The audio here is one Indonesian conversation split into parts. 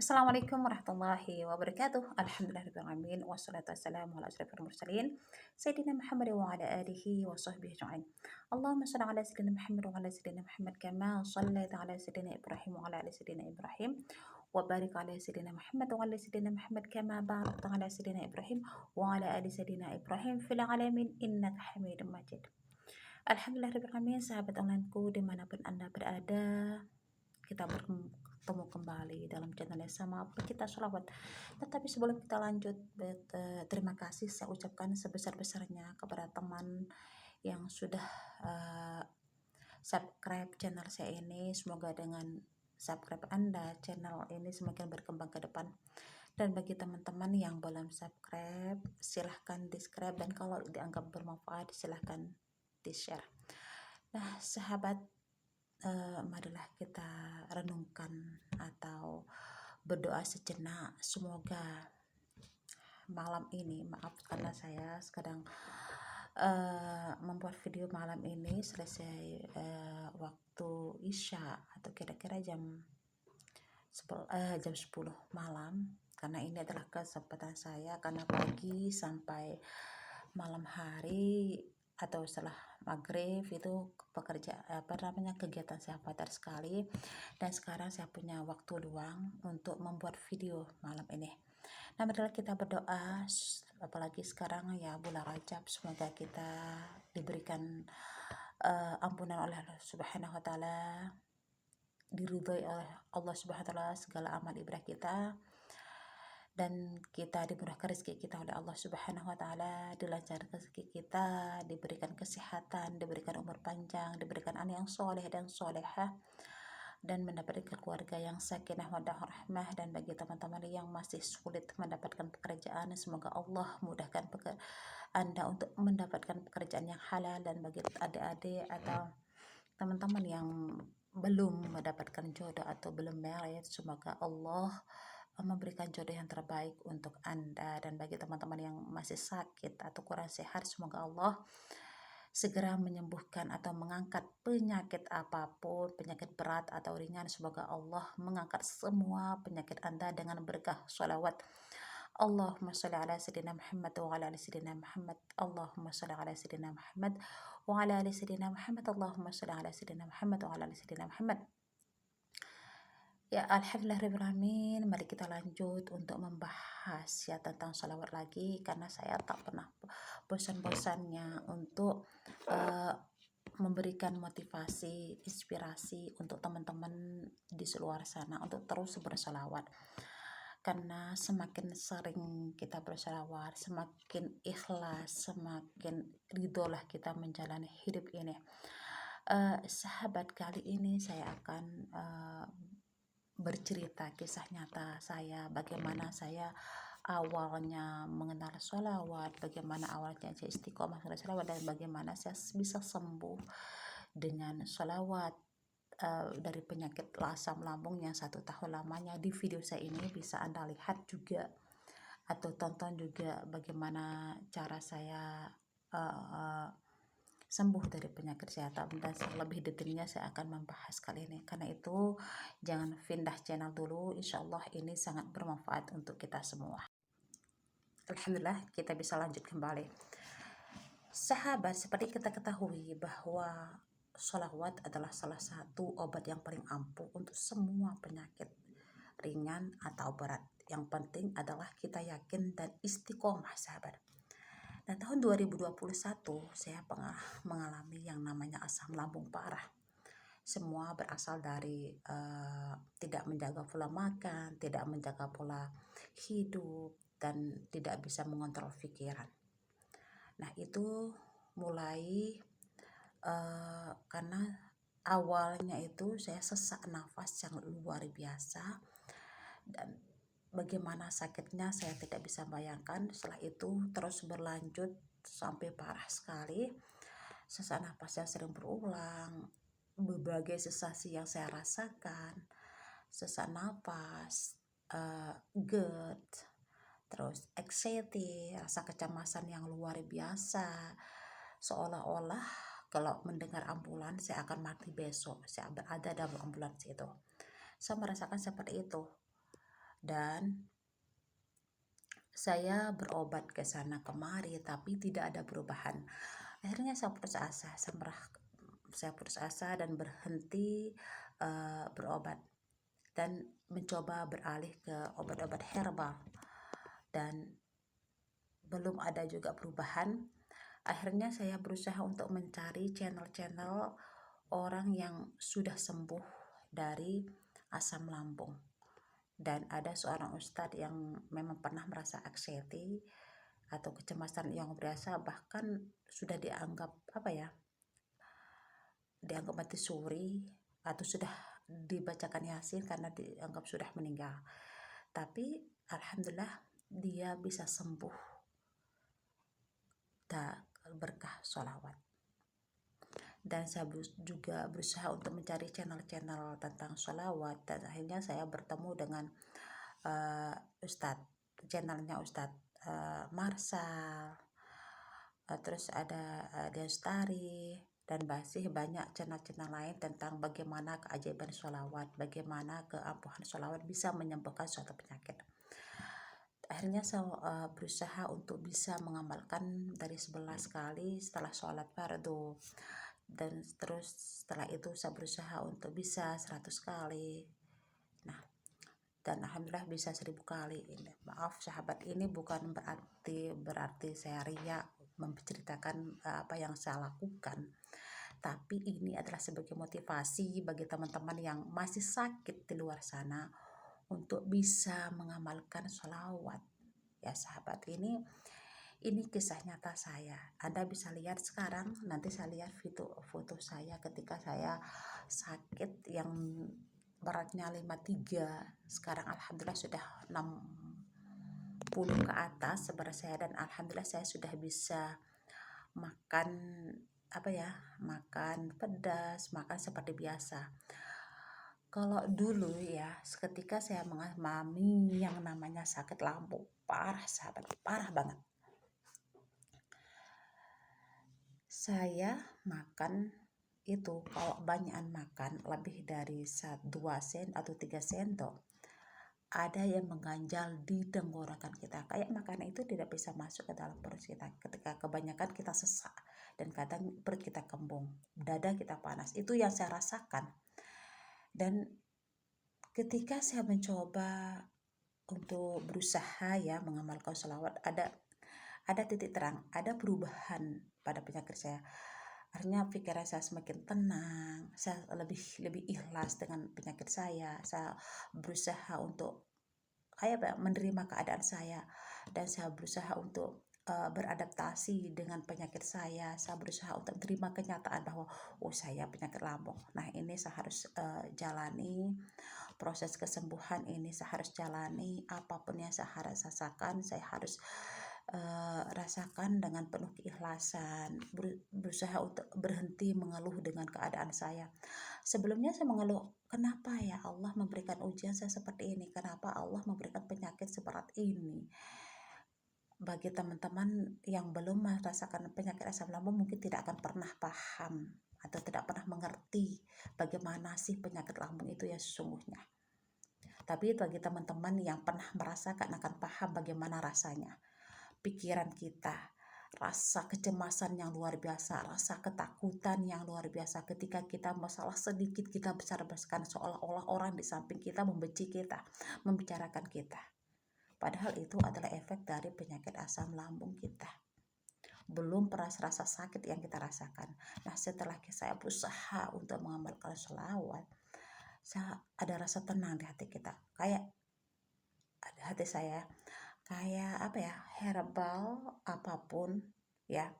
Assalamualaikum warahmatullahi wabarakatuh. Alhamdulillahirrahmanirrahim. Wassalatu wassalamu ala asrafil mursalin. Sayyidina Muhammad wa ala alihi wa sahbihi ajma'in. Allahumma salli ala sayyidina Muhammad wa ala sayyidina Muhammad kama sallaita ala sayyidina Ibrahim wa ala ali sayyidina Ibrahim. Wa barik ala sayyidina Muhammad wa ala sayyidina Muhammad kama barakta ala sayyidina Ibrahim wa ala ali sayyidina Ibrahim fil alamin innaka Hamidum Majid. Alhamdulillahirrahmanirrahim. Sahabat onlineku dimanapun Anda berada, kita bertemu kembali dalam channel yang sama kita sholawat. Tetapi sebelum kita lanjut, terima kasih saya ucapkan sebesar-besarnya kepada teman yang sudah subscribe channel saya ini. Semoga dengan subscribe Anda, channel ini semakin berkembang ke depan. Dan bagi teman-teman yang belum subscribe, silahkan di subscribe, dan kalau dianggap bermanfaat silahkan di share. Nah sahabat, marilah kita renungkan atau berdoa sejenak. Semoga malam ini, maaf karena saya sedang membuat video malam ini selesai waktu Isya atau kira-kira jam 10 malam, karena ini adalah kesempatan saya, karena pagi sampai malam hari atau setelah maghrib itu kegiatan saya padat sekali, dan sekarang saya punya waktu luang untuk membuat video malam ini. Nah marilah kita berdoa, apalagi sekarang ya bulan Rajab, semoga kita diberikan ampunan oleh Allah Subhanahu wa taala, diridhoi oleh Allah Subhanahu wa taala segala amal ibadah kita, dan kita dimurahkan rezeki kita oleh Allah Subhanahu wa taala, dilancarkan rezeki kita, diberikan kesehatan, diberikan umur panjang, diberikan anak yang soleh dan solehah, dan mendapatkan keluarga yang sakinah mawaddah rahmah. Dan bagi teman-teman yang masih sulit mendapatkan pekerjaan, semoga Allah mudahkan Anda untuk mendapatkan pekerjaan yang halal. Dan bagi adik-adik atau teman-teman yang belum mendapatkan jodoh atau belum married, semoga Allah memberikan jodoh yang terbaik untuk Anda. Dan bagi teman-teman yang masih sakit atau kurang sehat, semoga Allah segera menyembuhkan atau mengangkat penyakit apapun, penyakit berat atau ringan. Semoga Allah mengangkat semua penyakit Anda dengan berkah sholawat Allahumma sholli ala sayyidina Muhammad wa ala ali sayyidina Muhammad. Allahumma sholli ala sayyidina Muhammad wa ala ali sayyidina Muhammad. Allahumma sholli ala sayyidina Muhammad wa ala ali sayyidina Muhammad. Ya, alhamdulillahirrahmanirrahim. Mari kita lanjut untuk membahas ya tentang sholawat lagi, karena saya tak pernah bosan-bosannya untuk memberikan motivasi, inspirasi untuk teman-teman di luar sana untuk terus bersolawat. Karena semakin sering kita bersolawat, semakin ikhlas, semakin ridholah kita menjalani hidup ini. Sahabat, kali ini saya akan bercerita kisah nyata saya, bagaimana saya awalnya mengenal sholawat, bagaimana awalnya saya istiqomah sholawat, dan bagaimana saya bisa sembuh dengan sholawat dari penyakit asam lambung yang 1 tahun lamanya. Di video saya ini bisa Anda lihat juga atau tonton juga bagaimana cara saya sembuh dari penyakit kesehatan, dan lebih detailnya saya akan membahas kali ini. Karena itu jangan pindah channel dulu, insya Allah ini sangat bermanfaat untuk kita semua. Alhamdulillah kita bisa lanjut kembali. Sahabat, seperti kita ketahui bahwa sholawat adalah salah satu obat yang paling ampuh untuk semua penyakit ringan atau berat. Yang penting adalah kita yakin dan istiqomah, sahabat. Nah, tahun 2021 saya pernah mengalami yang namanya asam lambung parah. Semua berasal dari tidak menjaga pola makan, tidak menjaga pola hidup, dan tidak bisa mengontrol pikiran. Nah, itu mulai karena awalnya itu saya sesak nafas yang luar biasa, dan bagaimana sakitnya saya tidak bisa bayangkan. Setelah itu terus berlanjut sampai parah sekali. Sesak napas yang sering berulang, berbagai sensasi yang saya rasakan, sesak napas, GERD, terus anxiety, rasa kecemasan yang luar biasa, seolah-olah kalau mendengar ambulans saya akan mati besok, saya berada dalam ambulans itu. Saya merasakan seperti itu. dan saya berobat ke sana kemari tapi tidak ada perubahan. Akhirnya saya putus asa, saya putus asa dan berhenti berobat dan mencoba beralih ke obat-obat herbal, dan belum ada juga perubahan. Akhirnya saya berusaha untuk mencari channel-channel orang yang sudah sembuh dari asam lambung, dan ada seorang ustadz yang memang pernah merasa anxiety atau kecemasan yang biasa, bahkan sudah dianggap dianggap mati suri atau sudah dibacakan yasin karena dianggap sudah meninggal. Tapi alhamdulillah dia bisa sembuh berkah sholawat. Dan saya juga berusaha untuk mencari channel-channel tentang sholawat, dan akhirnya saya bertemu dengan channelnya Ustadz Marsal, terus ada Destari, dan masih banyak channel-channel lain tentang bagaimana keajaiban sholawat, bagaimana keampuhan sholawat bisa menyembuhkan suatu penyakit. Akhirnya saya berusaha untuk bisa mengamalkan dari 11 kali setelah sholat fardu, dan terus setelah itu saya berusaha untuk bisa 100 kali. Nah, dan alhamdulillah bisa 1000 kali. Maaf sahabat, ini bukan berarti saya riya menceritakan apa yang saya lakukan, tapi ini adalah sebagai motivasi bagi teman-teman yang masih sakit di luar sana untuk bisa mengamalkan sholawat. Ya sahabat, ini kisah nyata saya. Anda bisa lihat sekarang, nanti saya lihat foto saya ketika saya sakit yang beratnya 53. Sekarang alhamdulillah sudah 60 ke atas berat saya, dan alhamdulillah saya sudah bisa makan makan pedas, makan seperti biasa. Kalau dulu ya, ketika saya mengalami yang namanya sakit lambung, parah sahabat, parah banget. Saya makan itu kalau banyakan makan lebih dari 2 sen atau 3 sendok, ada yang mengganjal di tenggorokan kita, kayak makanan itu tidak bisa masuk ke dalam perut kita. Ketika kebanyakan kita sesak dan kadang perut kita kembung, dada kita panas, itu yang saya rasakan. Dan ketika saya mencoba untuk berusaha ya mengamalkan sholawat, ada titik terang, ada perubahan pada penyakit saya. Akhirnya pikiran saya semakin tenang, saya lebih ikhlas dengan penyakit saya. Saya berusaha untuk menerima keadaan saya, dan saya berusaha untuk beradaptasi dengan penyakit saya. Saya berusaha untuk menerima kenyataan bahwa saya penyakit lambung. Nah, ini saya harus jalani proses kesembuhan ini, saya harus jalani apapun yang saya harus rasakan, saya harus rasakan dengan penuh keikhlasan, berusaha untuk berhenti mengeluh dengan keadaan saya. Sebelumnya saya mengeluh, kenapa ya Allah memberikan ujian saya seperti ini, kenapa Allah memberikan penyakit seberat ini. Bagi teman-teman yang belum merasakan penyakit asam lambung mungkin tidak akan pernah paham atau tidak pernah mengerti bagaimana sih penyakit lambung itu ya sesungguhnya. Tapi bagi teman-teman yang pernah merasakan akan paham bagaimana rasanya. Pikiran kita, rasa kecemasan yang luar biasa, rasa ketakutan yang luar biasa ketika kita masalah sedikit kita besar-besarkan, seolah-olah orang di samping kita membenci kita, membicarakan kita. Padahal itu adalah efek dari penyakit asam lambung kita. Belum pernah rasa sakit yang kita rasakan. Nah, setelah saya berusaha untuk mengamalkan sholawat, ada rasa tenang di hati kita. Kayak hati saya kayak herbal apapun ya,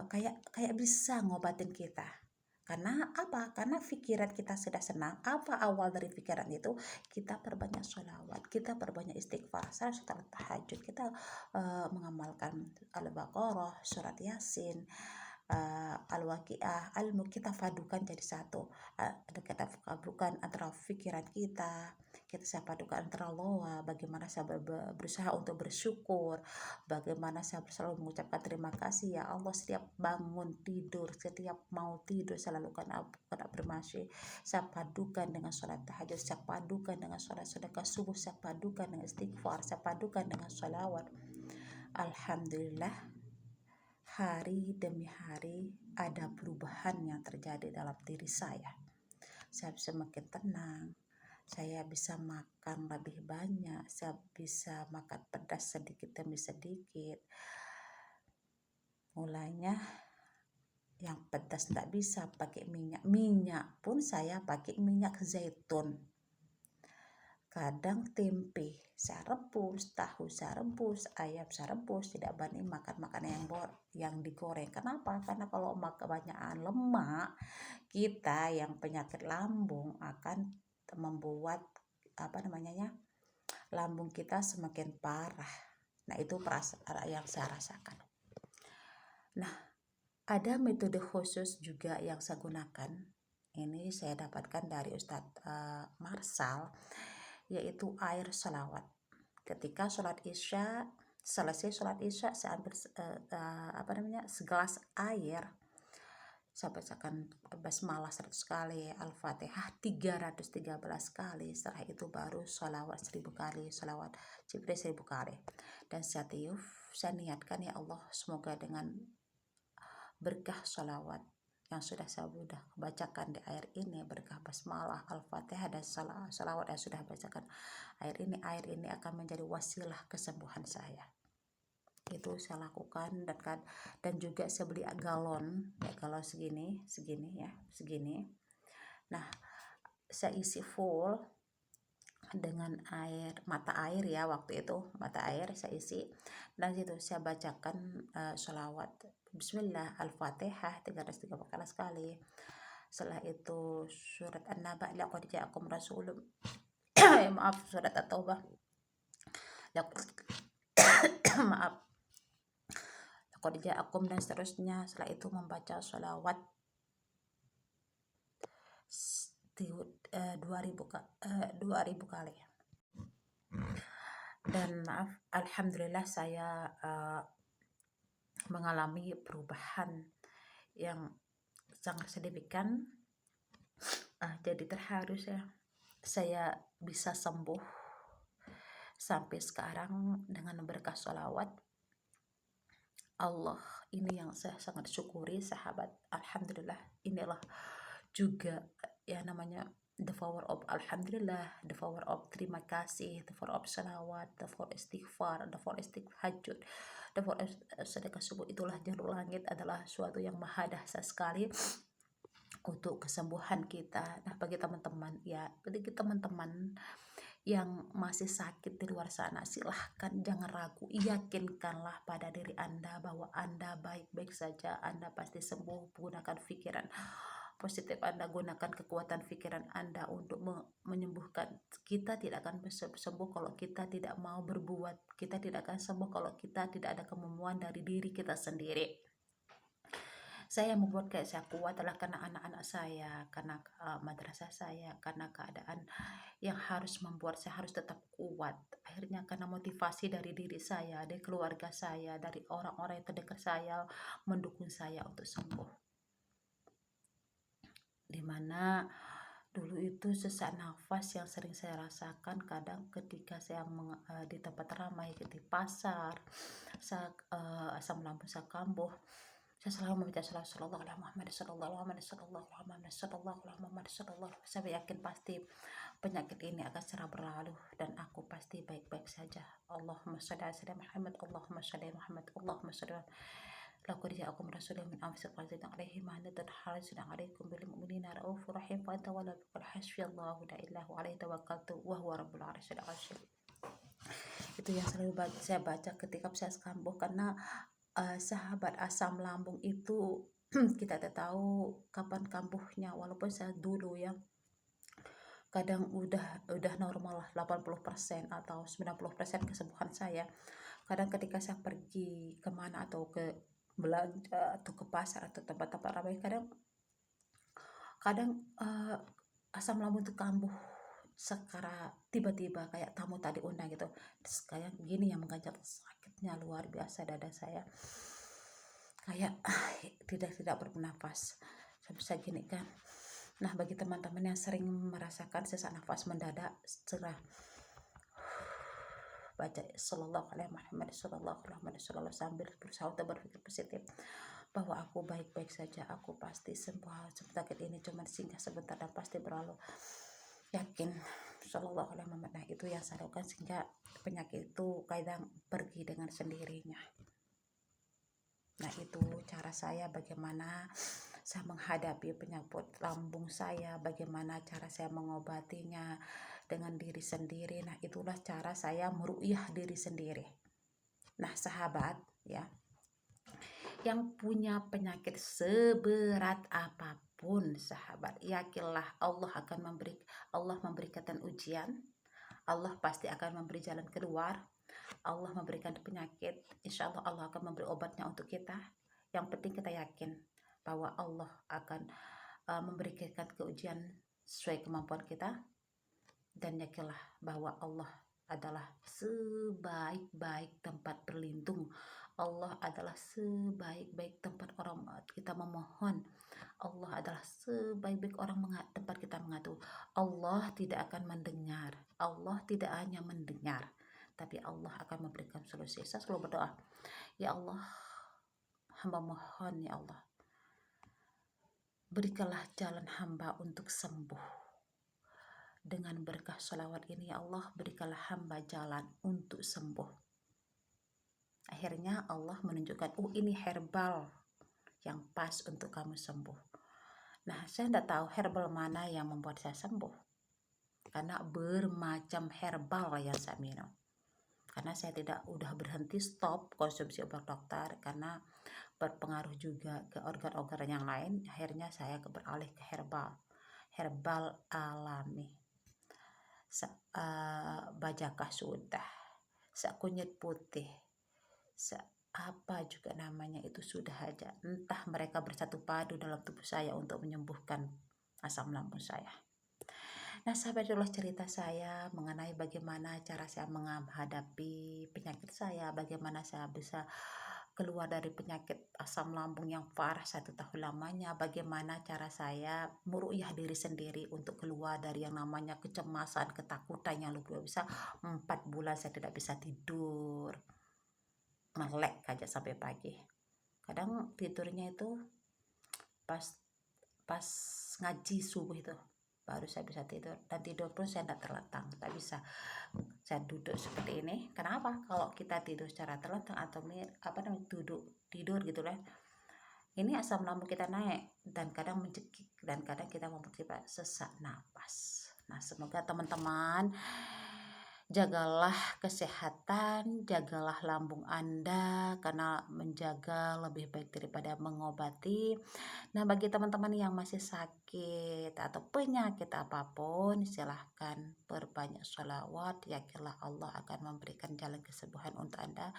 kayak bisa ngobatin kita. Karena karena pikiran kita sudah senang. Awal dari pikiran itu? Kita perbanyak sholawat, kita perbanyak istighfar. Setelah tahajud kita mengamalkan Al-Baqarah, surat Yasin, Al-Waqiah, Al-Mulk, kita padukan jadi satu. Kita padukan antara pikiran kita saya padukan antara Allah, bagaimana saya berusaha untuk bersyukur, bagaimana saya selalu mengucapkan terima kasih ya Allah setiap bangun tidur, setiap mau tidur selalu kena afirmasi. Saya padukan dengan sholat tahajud, saya padukan dengan sholat sedekah subuh, saya padukan dengan istighfar, saya padukan dengan sholawat. Alhamdulillah, hari demi hari ada perubahan yang terjadi dalam diri saya. Saya semakin tenang, saya bisa makan lebih banyak, saya bisa makan pedas sedikit demi sedikit. Mulanya yang pedas tidak bisa pakai minyak pun saya pakai minyak zaitun. Kadang tempe saya rebus, tahu saya rebus, ayam saya rebus, tidak banding makan makanan yang digoreng. Kenapa? Karena kalau makan kebanyakan lemak, kita yang penyakit lambung akan membuat lambung kita semakin parah. Nah, itu perasaan yang saya rasakan. Nah, ada metode khusus juga yang saya gunakan. Ini saya dapatkan dari Ustadz Marsal, yaitu air sholawat. Ketika selesai sholat isya, saya ambil segelas air, saya bacakan basmalah 100 kali, Al-Fatihah 313 kali, setelah itu baru sholawat 1000 kali, sholawat Jibril 1000 kali, dan saya niatkan ya Allah, semoga dengan berkah sholawat yang sudah saya bacakan di air ini, berkah basmalah, Al-Fatihah, dan sholawat yang sudah bacakan air ini akan menjadi wasilah kesembuhan saya. Itu saya lakukan, dan juga saya beli galon ya, kalau segini. Nah, saya isi full dengan mata air ya, waktu itu mata air saya isi, dan situ saya bacakan sholawat Bismillah, Al-Fatihah 313 kali. Setelah itu surat An-Naba, laqad ja'akum rasulun surat At-Taubah, maaf, laqad ja'akum, dan seterusnya. Setelah itu membaca sholawat 2000 kali. Dan alhamdulillah saya mengalami perubahan yang sangat signifikan. Jadi terharu saya bisa sembuh sampai sekarang dengan berkah sholawat. Allah ini yang saya sangat syukuri, sahabat. Alhamdulillah, inilah juga ya namanya the power of alhamdulillah, the power of terima kasih, the power of salawat, the power istighfar, the power tahajud, the power sedekah subuh. Itulah jalur langit adalah suatu yang maha dahsyat sekali untuk kesembuhan kita. Nah, bagi teman-teman yang masih sakit di luar sana, silahkan jangan ragu, yakinkanlah pada diri Anda bahwa Anda baik-baik saja, Anda pasti sembuh. Gunakan pikiran positif Anda, gunakan kekuatan pikiran Anda untuk menyembuhkan. Kita tidak akan sembuh kalau kita tidak mau berbuat, kita tidak akan sembuh kalau kita tidak ada kemampuan dari diri kita sendiri. Saya membuat kayak saya kuat adalah karena anak-anak saya, karena madrasah saya, karena keadaan yang harus membuat saya harus tetap kuat. Akhirnya karena motivasi dari diri saya, dari keluarga saya, dari orang-orang yang terdekat saya mendukung saya untuk sembuh. Dimana dulu itu sesak nafas yang sering saya rasakan kadang ketika saya di tempat ramai, di pasar, asam lambung saya kambuh. Saya selalu membaca sallallahu alaihi Muhammad sallallahu alaihi sallallahu Muhammad sallallahu alaihi Muhammad sallallahu. Saya yakin pasti penyakit ini akan segera berlalu dan aku pasti baik-baik saja. Allahumma shalli ala Muhammad, Allahumma shalli ala Muhammad, Allahumma shalli ala laqad ja'akum rasulun min anfusikum azizun 'alaihi ma antum harisun 'alaikum bil mu'minina raufur rahim fa tawalla qul hasbiyallahu la ilaha illa huwa tawakkaltu wa huwa rabbul 'arsyil 'azim. Itu yang selalu saya baca ketika saya kambuh, karena sahabat, asam lambung itu kita tidak tahu kapan kambuhnya. Walaupun saya dulu ya kadang udah normal lah 80% atau 90% kesembuhan saya. Kadang ketika saya pergi kemana atau ke belanja atau ke pasar atau tempat-tempat ramai, kadang asam lambung itu kambuh secara tiba-tiba kayak tamu tadi undang gitu, terus kayak gini yang mengganjal, sakitnya luar biasa dada saya, kayak tidak bernafas, saya bisa gini kan. Nah, bagi teman-teman yang sering merasakan sesak nafas mendadak, setelah baca sallallahu alaihi Muhammad sallallahu alaihi wasallam sambil berusaha untuk berpikir positif bahwa aku baik-baik saja, aku pasti sembuh, penyakit ini cuma singgah sebentar dan pasti berlalu. Yakin sallallahu alaihi Muhammad. Nah, itu yang saya lakukan sehingga penyakit itu kadang pergi dengan sendirinya. Nah, itu cara saya bagaimana saya menghadapi penyakit lambung saya, bagaimana cara saya mengobatinya dengan diri sendiri. Nah, itulah cara saya meruqyah diri sendiri. Nah, sahabat ya, yang punya penyakit seberat apapun, sahabat, yakinlah Allah memberikan ujian, Allah pasti akan memberi jalan keluar. Allah memberikan penyakit, insya Allah Allah akan memberi obatnya untuk kita. Yang penting kita yakin bahwa Allah akan memberikan keujian sesuai kemampuan kita, dan yakinlah bahwa Allah adalah sebaik-baik tempat berlindung. Allah adalah sebaik-baik tempat orang kita memohon. Allah adalah sebaik-baik tempat kita mengadu. Allah tidak akan mendengar. Allah tidak hanya mendengar, tapi Allah akan memberikan solusi. Saya selalu berdoa, ya Allah, hamba mohon ya Allah, berikanlah jalan hamba untuk sembuh. Dengan berkah sholawat ini ya Allah, berikanlah hamba jalan untuk sembuh. Akhirnya Allah menunjukkan, ini herbal yang pas untuk kamu sembuh. Nah, saya tidak tahu herbal mana yang membuat saya sembuh, karena bermacam herbal yang saya minum. Karena saya udah berhenti stop konsumsi obat dokter karena berpengaruh juga ke organ-organ yang lain. Akhirnya saya beralih ke herbal alami. Bajakah sudah, kunyit putih, apa juga namanya itu sudah aja, entah mereka bersatu padu dalam tubuh saya untuk menyembuhkan asam lambung saya. Nah, sahabat, itulah cerita saya mengenai bagaimana cara saya menghadapi penyakit saya, bagaimana saya bisa keluar dari penyakit asam lambung yang parah 1 tahun lamanya, bagaimana cara saya meruqyah diri sendiri untuk keluar dari yang namanya kecemasan, ketakutan yang luar biasa. 4 bulan saya tidak bisa tidur, melek aja sampai pagi. Kadang tidurnya itu pas ngaji subuh itu baru saya bisa tidur, dan tidur pun saya tidak terlentang, tak bisa saya duduk seperti ini. Kenapa? Kalau kita tidur secara terlentang atau tidur gitu lah, ini asam lambung kita naik dan kadang mencekik dan kadang kita mempercepat sesak napas. Nah, semoga teman-teman jagalah kesehatan, jagalah lambung Anda, karena menjaga lebih baik daripada mengobati. Nah, bagi teman-teman yang masih sakit atau penyakit apapun, silahkan perbanyak sholawat. Yakinlah Allah akan memberikan jalan kesembuhan untuk Anda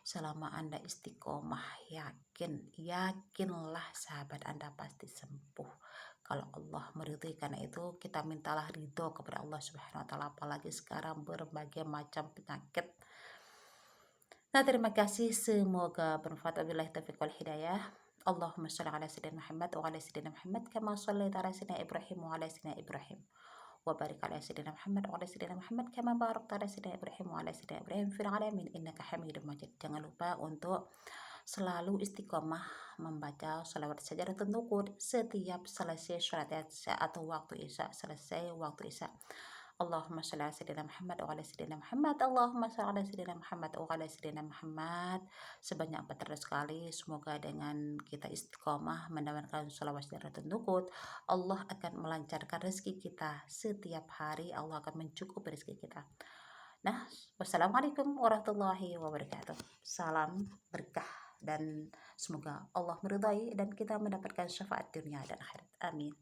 selama Anda istiqomah. Yakinlah sahabat, Anda pasti sembuh kalau Allah meridhoi. Karena itu kita mintalah ridho kepada Allah Subhanahu wa taala, apalagi sekarang berbagai macam penyakit. Nah, terima kasih, semoga bermanfaat. Wabillahi taufiq wal hidayah. Allahumma sholli ala sayyidina Muhammad wa ala sayyidina Muhammad kama shallaita ala sayyidina Ibrahim wa ala sayyidina Ibrahim wa barik ala sayyidina Muhammad wa ala sayyidina Muhammad kama barakta ala sayyidina Ibrahim wa ala sayyidina Ibrahim fil alamin innaka Hamidum Majid. Jangan lupa untuk selalu istiqomah membaca sholawat sajadatun nuqud setiap selesai sholat isya atau waktu isya, selesai waktu isya. Allahumma sholli ala sayyidina Muhammad wa ala sayyidina Muhammad, Allahumma sholli ala sayyidina Muhammad wa ala sayyidina Muhammad sebanyak 400 kali. Semoga dengan kita istiqomah mendapatkan sholawat sajadatun nuqud, Allah akan melancarkan rezeki kita setiap hari, Allah akan mencukupi rezeki kita. Nah, wassalamualaikum warahmatullahi wabarakatuh. Salam berkah dan semoga Allah meridhai dan kita mendapatkan syafaat dunia dan akhirat. Amin.